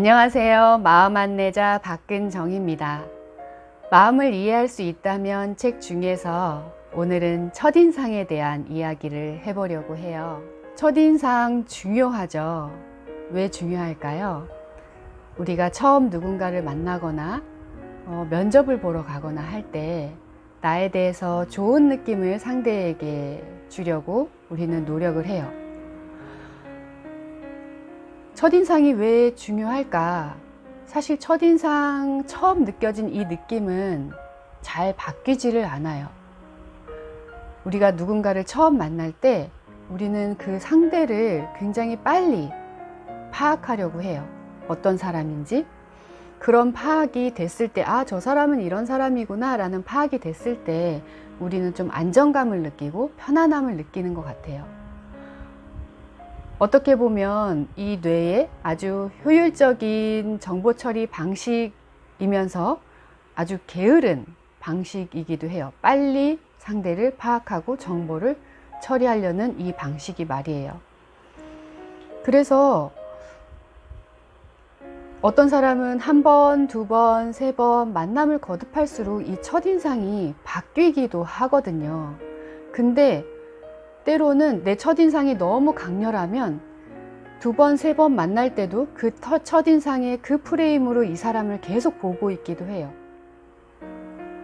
안녕하세요. 마음 안내자 박근정입니다. 마음을 이해할 수 있다면 책 중에서 오늘은 첫인상에 대한 이야기를 해보려고 해요. 첫인상 중요하죠. 왜 중요할까요? 우리가 처음 누군가를 만나거나 면접을 보러 가거나 할 때 나에 대해서 좋은 느낌을 상대에게 주려고 우리는 노력을 해요. 첫인상이 왜 중요할까? 사실 첫인상 처음 느껴진 이 느낌은 잘 바뀌지를 않아요. 우리가 누군가를 처음 만날 때 우리는 그 상대를 굉장히 빨리 파악하려고 해요. 어떤 사람인지. 그런 파악이 됐을 때, 아, 저 사람은 이런 사람이구나 라는 파악이 됐을 때 우리는 좀 안정감을 느끼고 편안함을 느끼는 것 같아요. 어떻게 보면 이 뇌의 아주 효율적인 정보 처리 방식이면서 아주 게으른 방식이기도 해요. 빨리 상대를 파악하고 정보를 처리하려는 이 방식이 말이에요. 그래서 어떤 사람은 한 번, 두 번, 세 번 만남을 거듭할수록 이 첫인상이 바뀌기도 하거든요. 근데 때로는 내 첫인상이 너무 강렬하면 두 번, 세 번 만날 때도 그 첫인상의 그 프레임으로 이 사람을 계속 보고 있기도 해요.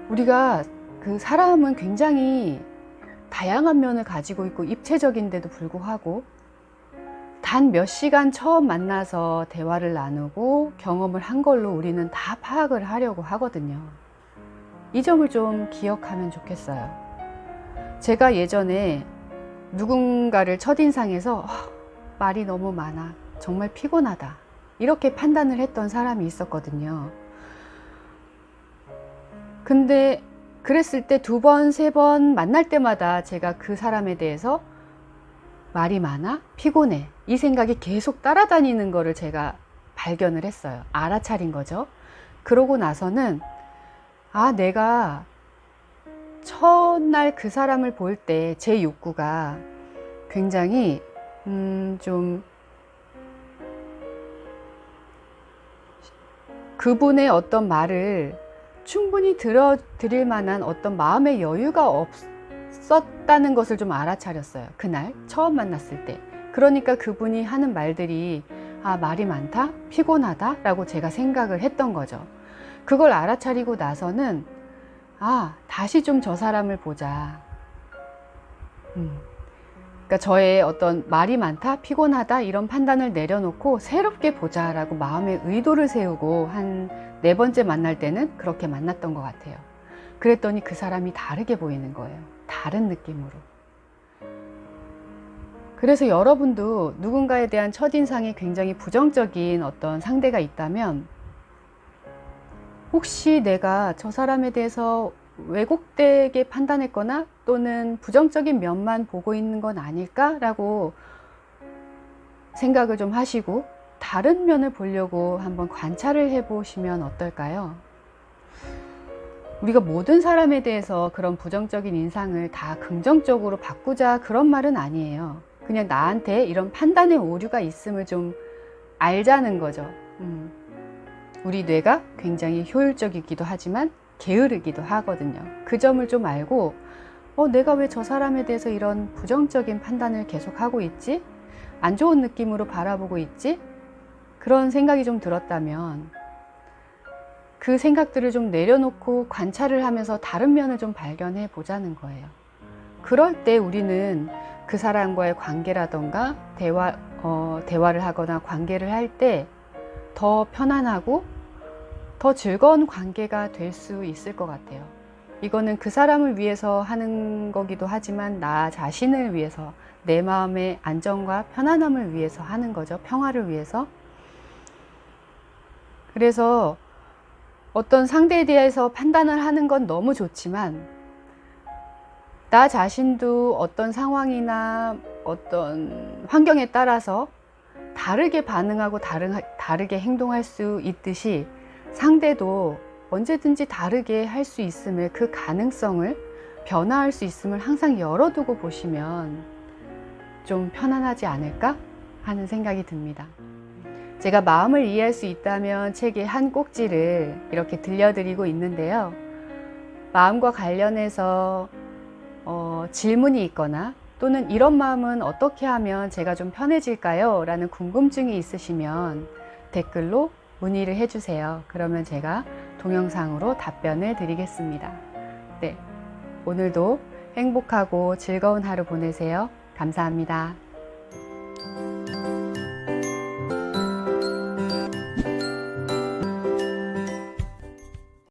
우리가 그 사람은 굉장히 다양한 면을 가지고 있고 입체적인데도 불구하고 단 몇 시간 처음 만나서 대화를 나누고 경험을 한 걸로 우리는 다 파악을 하려고 하거든요. 이 점을 좀 기억하면 좋겠어요. 제가 예전에 누군가를 첫인상에서 말이 너무 많아, 정말 피곤하다, 이렇게 판단을 했던 사람이 있었거든요. 근데 그랬을 때 두 번, 세 번 만날 때마다 제가 그 사람에 대해서 말이 많아? 피곤해. 이 생각이 계속 따라다니는 거를 제가 발견을 했어요. 알아차린 거죠. 그러고 나서는 내가 첫날 그 사람을 볼 때 제 욕구가 굉장히 좀 그분의 어떤 말을 충분히 들어드릴 만한 어떤 마음의 여유가 없었다는 것을 좀 알아차렸어요. 그날 처음 만났을 때. 그러니까 그분이 하는 말들이 말이 많다? 피곤하다? 라고 제가 생각을 했던 거죠. 그걸 알아차리고 나서는 다시 좀 저 사람을 보자. 그러니까 저의 어떤 말이 많다, 피곤하다 이런 판단을 내려놓고 새롭게 보자라고 마음의 의도를 세우고 한 4번째 만날 때는 그렇게 만났던 것 같아요. 그랬더니 그 사람이 다르게 보이는 거예요. 다른 느낌으로. 그래서 여러분도 누군가에 대한 첫인상이 굉장히 부정적인 어떤 상대가 있다면 혹시 내가 저 사람에 대해서 왜곡되게 판단했거나 또는 부정적인 면만 보고 있는 건 아닐까라고 생각을 좀 하시고 다른 면을 보려고 한번 관찰을 해보시면 어떨까요? 우리가 모든 사람에 대해서 그런 부정적인 인상을 다 긍정적으로 바꾸자 그런 말은 아니에요. 그냥 나한테 이런 판단의 오류가 있음을 좀 알자는 거죠. 우리 뇌가 굉장히 효율적이기도 하지만 게으르기도 하거든요. 그 점을 좀 알고 내가 왜 저 사람에 대해서 이런 부정적인 판단을 계속하고 있지? 안 좋은 느낌으로 바라보고 있지? 그런 생각이 좀 들었다면 그 생각들을 좀 내려놓고 관찰을 하면서 다른 면을 좀 발견해 보자는 거예요. 그럴 때 우리는 그 사람과의 관계라던가 대화를 하거나 관계를 할 때 더 편안하고 더 즐거운 관계가 될 수 있을 것 같아요. 이거는 그 사람을 위해서 하는 거기도 하지만 나 자신을 위해서, 내 마음의 안정과 편안함을 위해서 하는 거죠. 평화를 위해서. 그래서 어떤 상대에 대해서 판단을 하는 건 너무 좋지만 나 자신도 어떤 상황이나 어떤 환경에 따라서 다르게 반응하고 다르게 행동할 수 있듯이 상대도 언제든지 다르게 할 수 있음을, 그 가능성을, 변화할 수 있음을 항상 열어두고 보시면 좀 편안하지 않을까 하는 생각이 듭니다. 제가 마음을 이해할 수 있다면 책의 한 꼭지를 이렇게 들려드리고 있는데요. 마음과 관련해서 질문이 있거나 또는 이런 마음은 어떻게 하면 제가 좀 편해질까요? 라는 궁금증이 있으시면 댓글로 문의를 해주세요. 그러면 제가 동영상으로 답변을 드리겠습니다. 네, 오늘도 행복하고 즐거운 하루 보내세요. 감사합니다.